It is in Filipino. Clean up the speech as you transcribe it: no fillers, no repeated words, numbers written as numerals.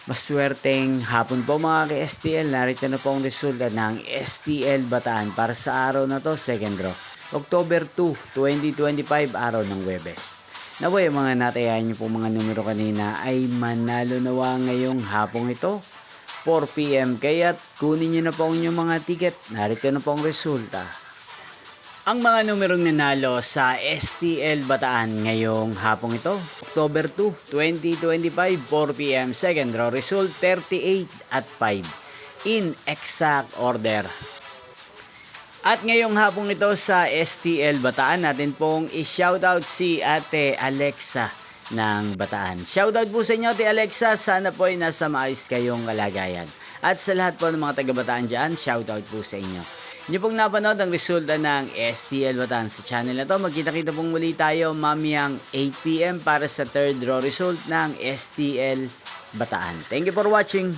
Maswerteng hapon po mga ka-STL. Narito na po ang resulta ng STL Bataan para sa araw na to, second draw. October 2, 2025, araw ng Webes. Naway mga natayahan niyo po mga numero kanina ay manalo nawa ngayong hapong ito, 4 PM. Kaya't kunin niyo na po ang inyong mga ticket. Narito na po ang resulta. Ang mga numerong nanalo sa STL Bataan ngayong hapong ito, October 2, 2025, 4 PM, second draw result 38 at 5 in exact order. At ngayong hapong ito sa STL Bataan, natin pong i-shoutout si Ate Alexa ng Bataan. Shoutout po sa inyo Ate Alexa, sana po ay nasa maayos kayong kalagayan. At sa lahat po ng mga taga-Bataan dyan, shoutout po sa inyo. Hindi pong napanood ang resulta ng STL Bataan sa channel na to. Magkita-kita pong muli tayo mamayang 8 PM para sa third draw result ng STL Bataan. Thank you for watching.